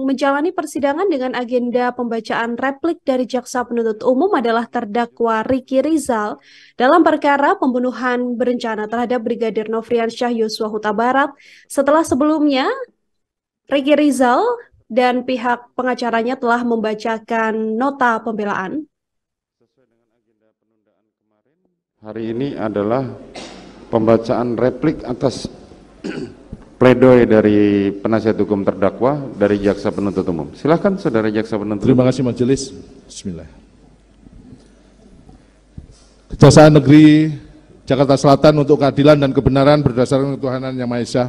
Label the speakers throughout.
Speaker 1: menjalani persidangan dengan agenda pembacaan replik dari Jaksa Penuntut Umum adalah terdakwa Ricky Rizal dalam perkara pembunuhan berencana terhadap Brigadir Nofriansyah Yosua Huta Barat setelah sebelumnya Ricky Rizal dan pihak pengacaranya telah membacakan nota pembelaan.
Speaker 2: Hari ini adalah pembacaan replik atas pledoi dari penasihat hukum terdakwa dari Jaksa Penuntut Umum. Silakan Saudara Jaksa Penuntut.
Speaker 3: Terima kasih majelis. Bismillah. Kejaksaan Negeri Jakarta Selatan untuk keadilan dan kebenaran berdasarkan ketuhanan Yang Maha Esa.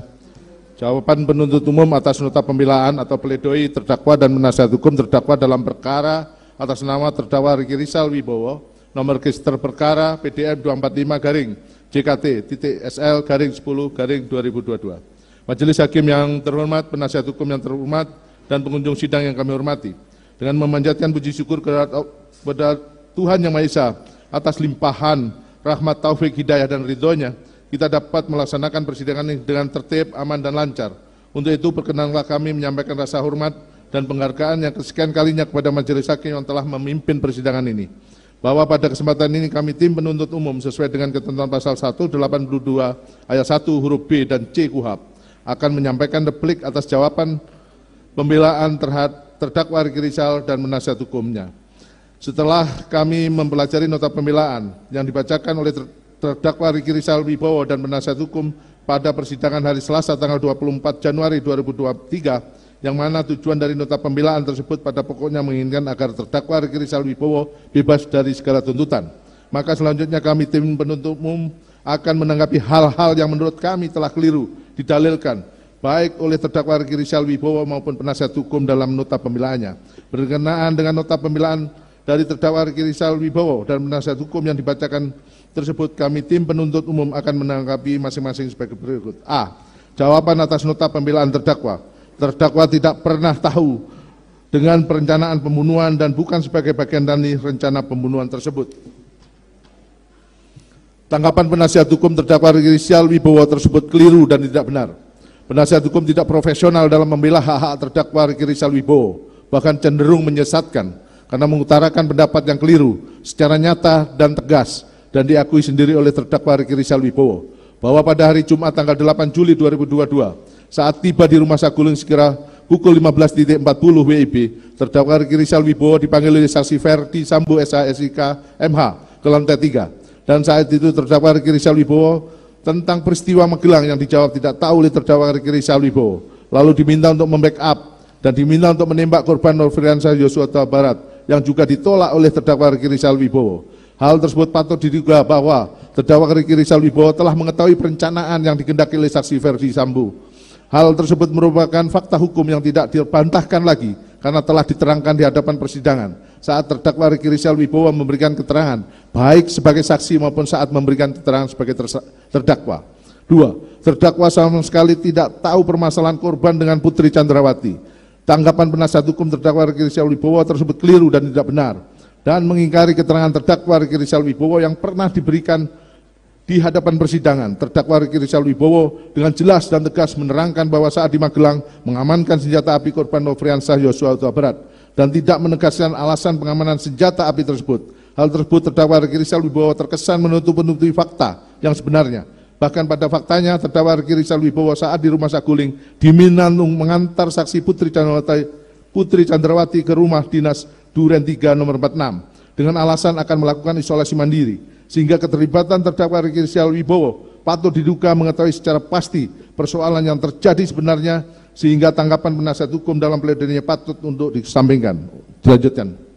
Speaker 3: Jawaban penuntut umum atas nota pembelaan atau pledoi terdakwa dan penasihat hukum terdakwa dalam perkara atas nama terdakwa Ricky Rizal Wibowo, nomor register perkara PDM 245-JKT-SL-10-2022. Majelis Hakim yang terhormat, penasihat hukum yang terhormat, dan pengunjung sidang yang kami hormati, dengan memanjatkan puji syukur kepada Tuhan Yang Maha Esa atas limpahan rahmat, taufik, hidayah, dan ridhonya, kita dapat melaksanakan persidangan ini dengan tertib, aman, dan lancar. Untuk itu perkenanlah kami menyampaikan rasa hormat dan penghargaan yang kesekian kalinya kepada Majelis Hakim yang telah memimpin persidangan ini. Bahwa pada kesempatan ini kami tim penuntut umum sesuai dengan ketentuan pasal 182 ayat 1 huruf B dan C KUHP akan menyampaikan replik atas jawaban pembelaan terhadap terdakwa Ricky Rizal dan penasihat hukumnya. Setelah kami mempelajari nota pembelaan yang dibacakan oleh terdakwa Ricky Rizal Wibowo dan penasihat hukum pada persidangan hari Selasa tanggal 24 Januari 2023, yang mana tujuan dari nota pembelaan tersebut pada pokoknya menginginkan agar terdakwa Ricky Rizal Wibowo bebas dari segala tuntutan. Maka selanjutnya kami tim penuntut umum akan menanggapi hal-hal yang menurut kami telah keliru didalilkan baik oleh terdakwa Ricky Rizal Wibowo maupun penasihat hukum dalam nota pembelaannya. Berkenaan dengan nota pembelaan dari terdakwa Ricky Rizal Wibowo dan penasihat hukum yang dibacakan tersebut, kami tim penuntut umum akan menanggapi masing-masing sebagai berikut. A. Jawaban atas nota pembelaan terdakwa. Terdakwa tidak pernah tahu dengan perencanaan pembunuhan dan bukan sebagai bagian dari rencana pembunuhan tersebut. Tanggapan penasihat hukum terdakwa Ricky Rizal Wibowo tersebut keliru dan tidak benar. Penasihat hukum tidak profesional dalam membela hak-hak terdakwa Ricky Rizal Wibowo, bahkan cenderung menyesatkan karena mengutarakan pendapat yang keliru secara nyata dan tegas dan diakui sendiri oleh terdakwa Ricky Rizal Wibowo bahwa pada hari Jumat tanggal 8 Juli 2022 saat tiba di Rumah Saguling sekira pukul 15.40 WIB, terdakwa Ricky Rizal Wibowo dipanggil oleh saksi Ferdi Sambo SH/SIK MH ke lantai 3. Dan saat itu terdakwa Ricky Rizal Wibowo tentang peristiwa Magelang yang dijawab tidak tahu oleh terdakwa Ricky Rizal Wibowo. Lalu diminta untuk membackup dan diminta untuk menembak korban Nofriansyah Yosua Huta Barat yang juga ditolak oleh terdakwa Ricky Rizal Wibowo. Hal tersebut patut diduga bahwa terdakwa Ricky Rizal Wibowo telah mengetahui perencanaan yang dikehendaki oleh saksi Ferdi Sambo. Hal tersebut merupakan fakta hukum yang tidak dibantahkan lagi karena telah diterangkan di hadapan persidangan saat terdakwa Ricky Rizal Wibowo memberikan keterangan baik sebagai saksi maupun saat memberikan keterangan sebagai terdakwa. 2. Terdakwa sama sekali tidak tahu permasalahan korban dengan Putri Chandrawati. Tanggapan penasihat hukum terdakwa Ricky Rizal Wibowo tersebut keliru dan tidak benar dan mengingkari keterangan terdakwa Ricky Rizal Wibowo yang pernah diberikan di hadapan persidangan. Terdakwa Ricky Rizal Wibowo dengan jelas dan tegas menerangkan bahwa saat di Magelang mengamankan senjata api korban Nofriansyah Yosua Huta Barat dan tidak menegaskan alasan pengamanan senjata api tersebut. Hal tersebut terdakwa Ricky Rizal Wibowo terkesan menutup-nutupi fakta yang sebenarnya. Bahkan pada faktanya terdakwa Ricky Rizal Wibowo saat di Rumah Saguling diminta mengantar saksi Putri Chandrawati ke rumah dinas Duren 3 nomor 46 dengan alasan akan melakukan isolasi mandiri, sehingga keterlibatan terdakwa Ricky Rizal Wibowo patut diduga mengetahui secara pasti persoalan yang terjadi sebenarnya, sehingga tanggapan penasihat hukum dalam pledoinya patut untuk disampaikan. Dilanjutkan.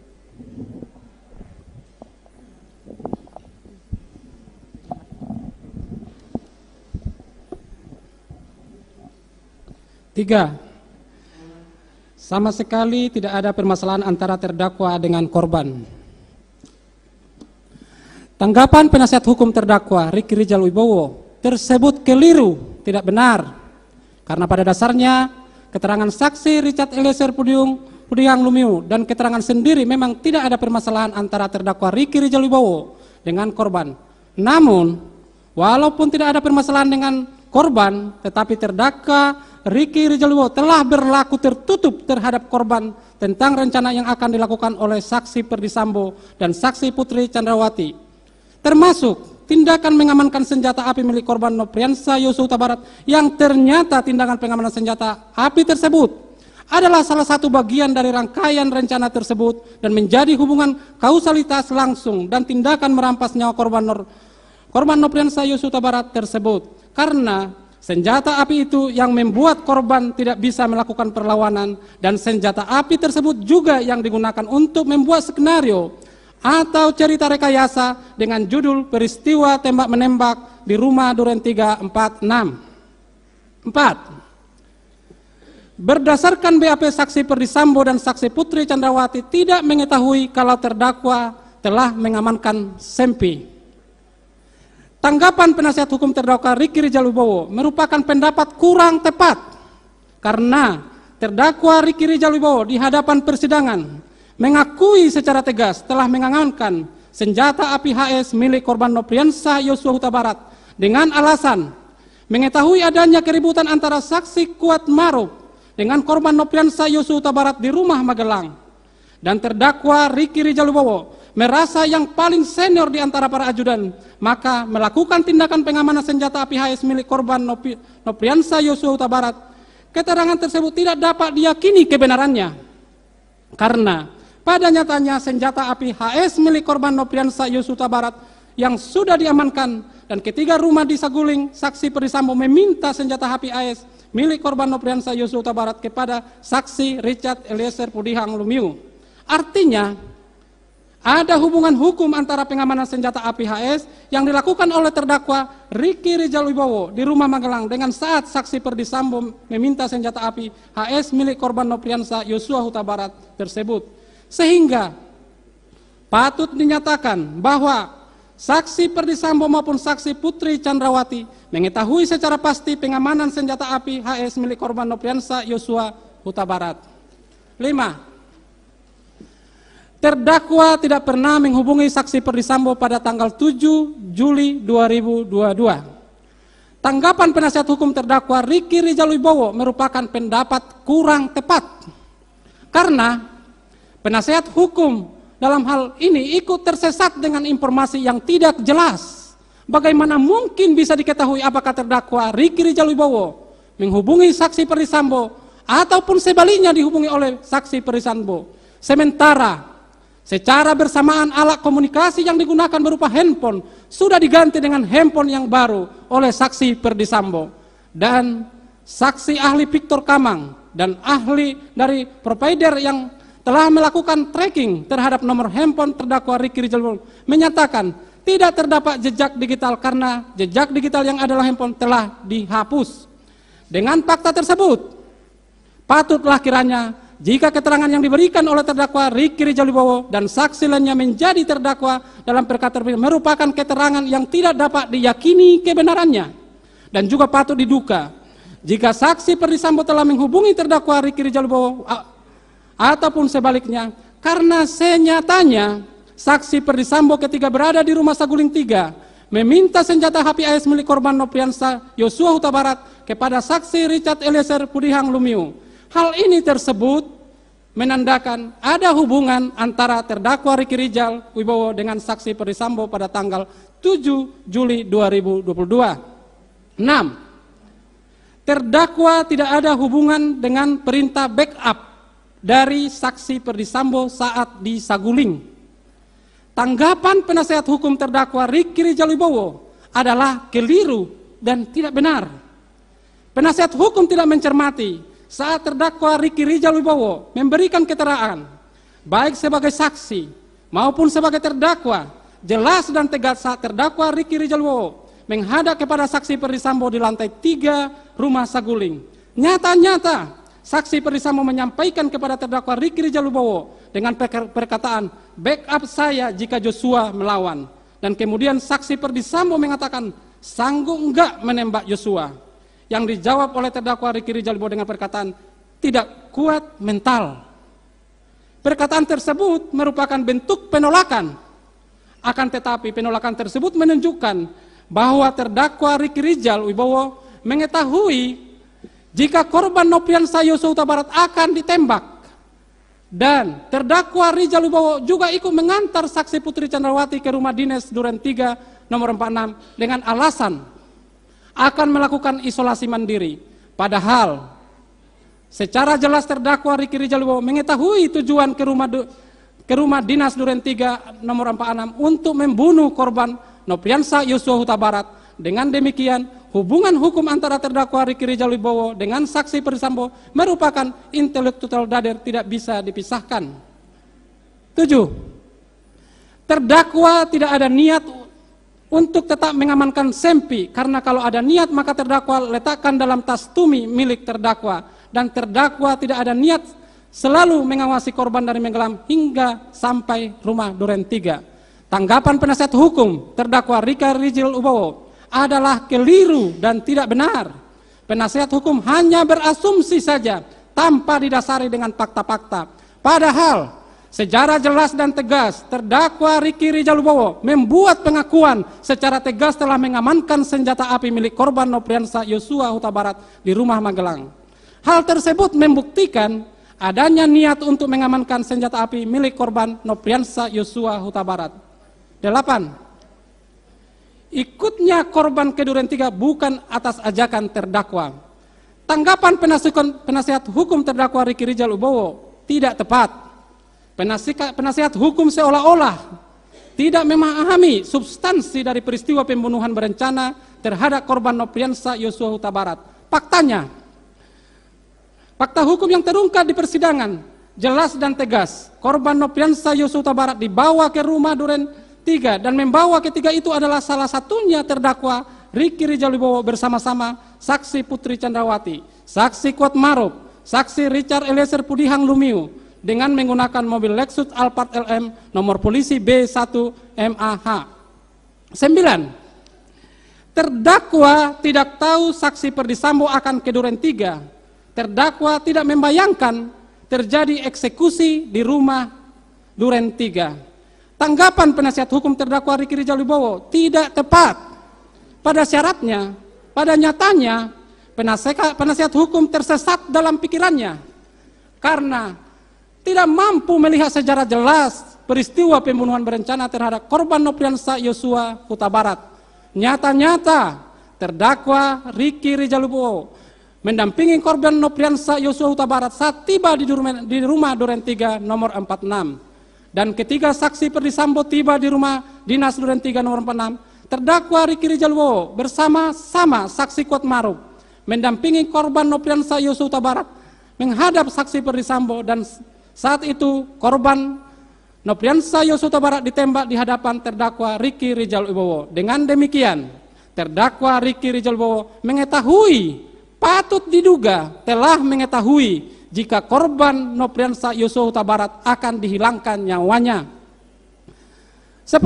Speaker 4: Tiga, sama sekali tidak ada permasalahan antara terdakwa dengan korban. Tanggapan penasihat hukum terdakwa Ricky Rizal Wibowo tersebut keliru, tidak benar. Karena pada dasarnya keterangan saksi Richard Eliezer Pudiang Lumiu dan keterangan sendiri memang tidak ada permasalahan antara terdakwa Ricky Rizal Wibowo dengan korban. Namun, walaupun tidak ada permasalahan dengan korban, tetapi terdakwa Ricky Rizal Wibowo telah berlaku tertutup terhadap korban tentang rencana yang akan dilakukan oleh saksi Perdi Sambo dan saksi Putri Chandrawati, termasuk tindakan mengamankan senjata api milik korban Nofriansah Yosua Huta Barat, yang ternyata tindakan pengamanan senjata api tersebut adalah salah satu bagian dari rangkaian rencana tersebut dan menjadi hubungan kausalitas langsung dan tindakan merampas nyawa korban Nofriansah Yosua Huta Barat tersebut, karena senjata api itu yang membuat korban tidak bisa melakukan perlawanan, dan senjata api tersebut juga yang digunakan untuk membuat skenario atau cerita rekayasa dengan judul peristiwa tembak-menembak di rumah Duren 346. 4. Berdasarkan BAP saksi Perdi Sambo dan saksi Putri Chandrawati tidak mengetahui kalau terdakwa telah mengamankan Sempi. Tanggapan penasihat hukum terdakwa Ricky Rizal Wibowo merupakan pendapat kurang tepat, karena terdakwa Ricky Rizal Wibowo di hadapan persidangan mengakui secara tegas telah mengamankan senjata api HS milik korban Nofriansah Yosua Huta Barat dengan alasan mengetahui adanya keributan antara saksi Kuat Maruf dengan korban Nofriansah Yosua Huta Barat di rumah Magelang, dan terdakwa Ricky Rizal Wibowo merasa yang paling senior di antara para ajudan, maka melakukan tindakan pengamanan senjata api HS milik korban Nofriansah Yosua Huta Barat. Keterangan tersebut tidak dapat diyakini kebenarannya, karena pada nyatanya senjata api HS milik korban Nofriansah Yosua Huta Barat yang sudah diamankan, dan ketiga rumah di Saguling, saksi Perdi Sambo meminta senjata api HS milik korban Nofriansah Yosua Huta Barat kepada saksi Richard Eliezer Pudihang Lumiu. Artinya, ada hubungan hukum antara pengamanan senjata api HS yang dilakukan oleh terdakwa Ricky Rizal Wibowo di rumah Magelang dengan saat saksi Perdi Sambo meminta senjata api HS milik korban Nofriansah Yosua Huta Barat tersebut. Sehingga patut dinyatakan bahwa saksi Perdi Sambo maupun saksi Putri Chandrawati mengetahui secara pasti pengamanan senjata api HS milik korban Nofriansah Yosua Huta Barat. 5. Terdakwa tidak pernah menghubungi saksi Perdi Sambo pada tanggal 7 Juli 2022. Tanggapan penasihat hukum terdakwa Ricky Rizal Wibowo merupakan pendapat kurang tepat, karena penasihat hukum dalam hal ini ikut tersesat dengan informasi yang tidak jelas. Bagaimana mungkin bisa diketahui apakah terdakwa Ricky Rizal Wibowo menghubungi saksi Perdi Sambo ataupun sebaliknya dihubungi oleh saksi Perdi Sambo, sementara secara bersamaan alat komunikasi yang digunakan berupa handphone sudah diganti dengan handphone yang baru oleh saksi Perdi Sambo, dan saksi ahli Victor Kamang dan ahli dari provider yang telah melakukan tracking terhadap nomor handphone terdakwa Ricky Rizal Wibowo menyatakan tidak terdapat jejak digital karena jejak digital yang adalah handphone telah dihapus. Dengan fakta tersebut, patutlah kiranya jika keterangan yang diberikan oleh terdakwa Ricky Rizal Wibowo dan saksi lainnya menjadi terdakwa dalam perkara tersebut merupakan keterangan yang tidak dapat diyakini kebenarannya, dan juga patut diduga jika saksi Perdi Sambo telah menghubungi terdakwa Ricky Rizal Wibowo ataupun sebaliknya, karena senyatanya saksi Perdi Sambo ketika berada di rumah Saguling 3 meminta senjata HPAS milik korban Nofriansah Yosua Huta Barat kepada saksi Richard Eliezer Pudihang Lumiu. Hal ini tersebut menandakan ada hubungan antara terdakwa Ricky Rizal Wibowo dengan saksi Perdi Sambo pada tanggal 7 Juli 2022. 6. Terdakwa tidak ada hubungan dengan perintah backup dari saksi Perdi Sambo saat di Saguling. Tanggapan penasehat hukum terdakwa Ricky Rizal Wibowo adalah keliru dan tidak benar. Penasehat hukum tidak mencermati saat terdakwa Ricky Rizal Wibowo memberikan keterangan, baik sebagai saksi maupun sebagai terdakwa, jelas dan tegas saat terdakwa Ricky Rizal Wibowo menghadap kepada saksi Perdi Sambo di lantai 3 rumah Saguling. Nyata-nyata saksi Perdi Sambo menyampaikan kepada terdakwa Ricky Rizal Wibowo dengan perkataan backup saya jika Joshua melawan, dan kemudian saksi Perdi Sambo mengatakan sanggup enggak menembak Joshua, yang dijawab oleh terdakwa Ricky Rizal Wibowo dengan perkataan tidak kuat mental. Perkataan tersebut merupakan bentuk penolakan, akan tetapi penolakan tersebut menunjukkan bahwa terdakwa Ricky Rizal Wibowo mengetahui jika korban Nopriansah Yosua Huta Barat akan ditembak dan terdakwa Rizal Wibowo juga ikut mengantar saksi Putri Chandrawati ke rumah dinas Duren 3 nomor 46 dengan alasan akan melakukan isolasi mandiri. Padahal secara jelas terdakwa Ricky Rizal Wibowo mengetahui tujuan ke rumah dinas Duren 3 nomor 46 untuk membunuh korban Nopriansah Yosua Huta Barat. Dengan demikian, hubungan hukum antara terdakwa Ricky Rizal Wibowo dengan saksi Perdisambo merupakan intelektual dader, tidak bisa dipisahkan. 7. Terdakwa tidak ada niat untuk tetap mengamankan Sempi, karena kalau ada niat maka terdakwa letakkan dalam tas tumi milik terdakwa, dan terdakwa tidak ada niat selalu mengawasi korban dari Menggelam hingga sampai rumah Duren 3. Tanggapan penasihat hukum terdakwa Ricky Rizal Wibowo adalah keliru dan tidak benar. Penasihat hukum hanya berasumsi saja tanpa didasari dengan fakta-fakta. Padahal secara jelas dan tegas terdakwa Ricky Rizal Wibowo membuat pengakuan secara tegas telah mengamankan senjata api milik korban Nopriansah Yosua Huta Barat di rumah Magelang. Hal tersebut membuktikan adanya niat untuk mengamankan senjata api milik korban Nopriansah Yosua Huta Barat. 8. Ikutnya korban ke Duren 3 bukan atas ajakan terdakwa. Tanggapan penasihat hukum terdakwa Ricky Rizal Wibowo tidak tepat. Penasihat hukum seolah-olah tidak memahami substansi dari peristiwa pembunuhan berencana terhadap korban Nopriansah Yosua Huta Barat. Faktanya, fakta hukum yang terungkap di persidangan jelas dan tegas. Korban Nopriansah Yosua Huta Barat dibawa ke rumah Duren 3 dan membawa ketiga itu adalah salah satunya terdakwa Ricky Rizal Wibowo bersama-sama saksi Putri Chandrawati, saksi Kuat Maruf, saksi Richard Eliezer Pudihang Lumiu dengan menggunakan mobil Lexus Alphard LM nomor polisi B1MAH. 9. Terdakwa tidak tahu saksi Perdisambo akan ke Duren 3. Terdakwa tidak membayangkan terjadi eksekusi di rumah Duren 3. Tanggapan penasihat hukum terdakwa Ricky Rizal Wibowo tidak tepat. Pada syaratnya, pada nyatanya, penasihat hukum tersesat dalam pikirannya karena tidak mampu melihat secara jelas peristiwa pembunuhan berencana terhadap korban Nopriansah Yosua Huta Barat. Nyata-nyata terdakwa Ricky Rizal Wibowo mendampingi korban Nopriansah Yosua Huta Barat saat tiba di rumah Duren 3 nomor 46. Dan ketika saksi Perdisambo tiba di rumah dinas Duren 3 nomor 46, terdakwa Ricky Rizal Wibowo bersama-sama saksi Kuat Maruf mendampingi korban Nopriansah Yosua Huta Barat menghadap saksi Perdisambo, dan saat itu korban Nopriansah Yosua Huta Barat ditembak di hadapan terdakwa Ricky Rizal Wibowo. Dengan demikian, terdakwa Ricky Rizal Wibowo mengetahui, patut diduga telah mengetahui jika korban Nopriansah Yosua Huta Barat akan dihilangkan nyawanya. 10.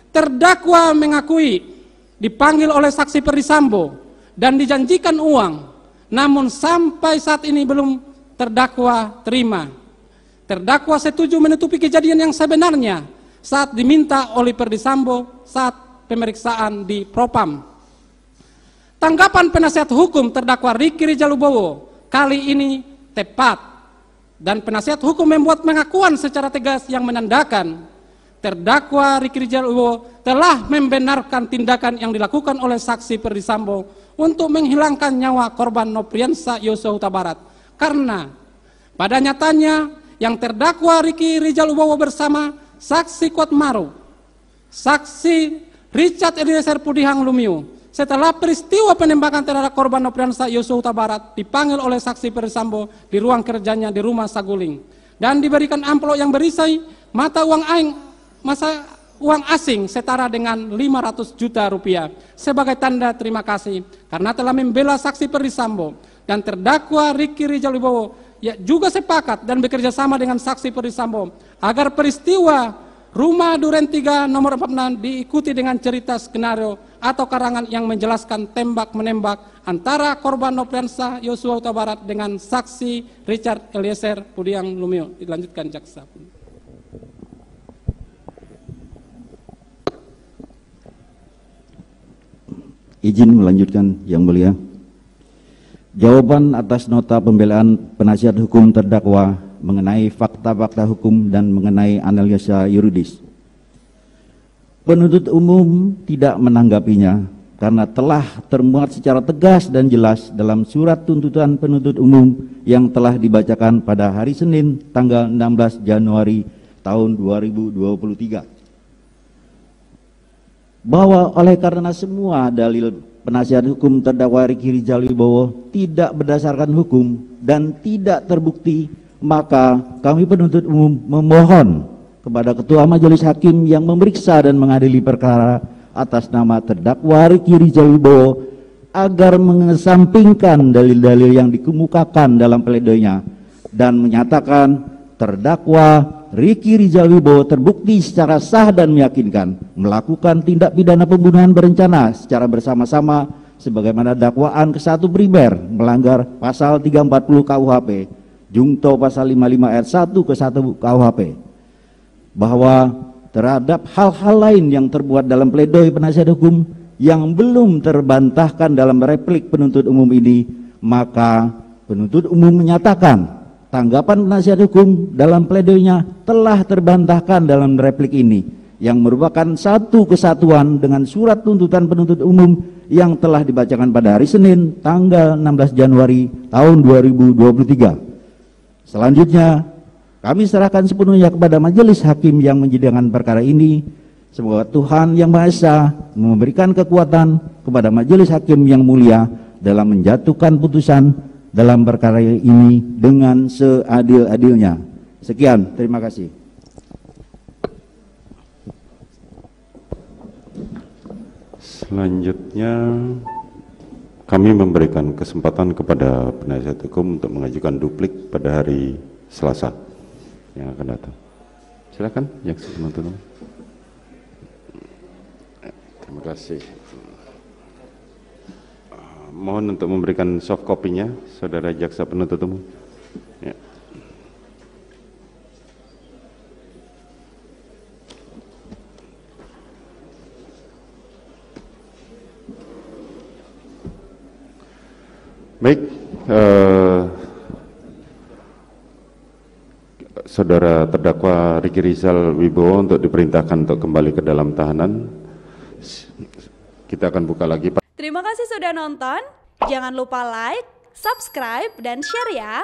Speaker 4: Terdakwa mengakui dipanggil oleh saksi Perdisambo dan dijanjikan uang, namun sampai saat ini belum terdakwa terima. Terdakwa setuju menutupi kejadian yang sebenarnya saat diminta oleh Perdisambo saat pemeriksaan di Propam. Tanggapan penasihat hukum terdakwa Ricky Rizal Wibowo kali ini tepat, dan penasihat hukum membuat pengakuan secara tegas yang menandakan terdakwa Ricky Rizal Wibowo telah membenarkan tindakan yang dilakukan oleh saksi Perdisambo untuk menghilangkan nyawa korban Nopriansah Yosua Huta Barat, karena pada nyatanya yang terdakwa Ricky Rizal Wibowo bersama saksi Kuat Maruf, saksi Richard Eliezer Pudihang Lumiu setelah peristiwa penembakan terhadap korban Nopriansah Yosua Huta Barat dipanggil oleh saksi Perdisambo di ruang kerjanya di rumah Saguling dan diberikan amplop yang berisi mata uang asing setara dengan 500 juta rupiah sebagai tanda terima kasih karena telah membela saksi Perdisambo. Dan terdakwa Ricky Rizal Wibowo juga sepakat dan bekerja sama dengan saksi Perdisambo agar peristiwa rumah Duren 3 nomor 46 diikuti dengan cerita skenario atau karangan yang menjelaskan tembak-menembak antara korban Nopriansah Yosua Huta Barat dengan saksi Richard Eliezer Pudihang Lumiu. Dilanjutkan jaksa.
Speaker 5: Izin melanjutkan Yang Mulia. Jawaban atas nota pembelaan penasihat hukum terdakwa mengenai fakta-fakta hukum dan mengenai analisa yuridis. Penuntut umum tidak menanggapinya karena telah termuat secara tegas dan jelas dalam surat tuntutan penuntut umum yang telah dibacakan pada hari Senin tanggal 16 Januari tahun 2023. Bahwa oleh karena semua dalil penasihat hukum terdakwa Riki Rizal Wibowo tidak berdasarkan hukum dan tidak terbukti, maka kami penuntut umum memohon kepada Ketua Majelis Hakim yang memeriksa dan mengadili perkara atas nama terdakwa Riki Rizal Wibowo agar mengesampingkan dalil-dalil yang dikemukakan dalam pledoinya dan menyatakan terdakwa Riki Rizal Wibowo terbukti secara sah dan meyakinkan melakukan tindak pidana pembunuhan berencana secara bersama-sama sebagaimana dakwaan ke-1 primer melanggar pasal 340 KUHP jungto pasal 55 ayat 1 ke-1 KUHP, bahwa terhadap hal-hal lain yang terbuat dalam pledoi penasihat hukum yang belum terbantahkan dalam replik penuntut umum ini, maka penuntut umum menyatakan tanggapan penasihat hukum dalam pledoinya telah terbantahkan dalam replik ini yang merupakan satu kesatuan dengan surat tuntutan penuntut umum yang telah dibacakan pada hari Senin tanggal 16 Januari tahun 2023. Selanjutnya, kami serahkan sepenuhnya kepada majelis hakim yang menyidangkan perkara ini. Semoga Tuhan Yang Maha Esa memberikan kekuatan kepada majelis hakim yang mulia dalam menjatuhkan putusan dalam perkara ini dengan seadil-adilnya. Sekian, terima kasih.
Speaker 2: Selanjutnya kami memberikan kesempatan kepada penasihat hukum untuk mengajukan duplik pada hari Selasa yang akan datang. Silakan, jaksa penuntut umum. Terima kasih. Mohon untuk memberikan soft copy-nya, saudara jaksa penuntut umum. Ya. Baik, saudara terdakwa Riki Rizal Wibowo untuk diperintahkan untuk kembali ke dalam tahanan. Kita akan buka lagi, Pak.
Speaker 6: Terima kasih sudah nonton. Jangan lupa like, subscribe, dan share ya.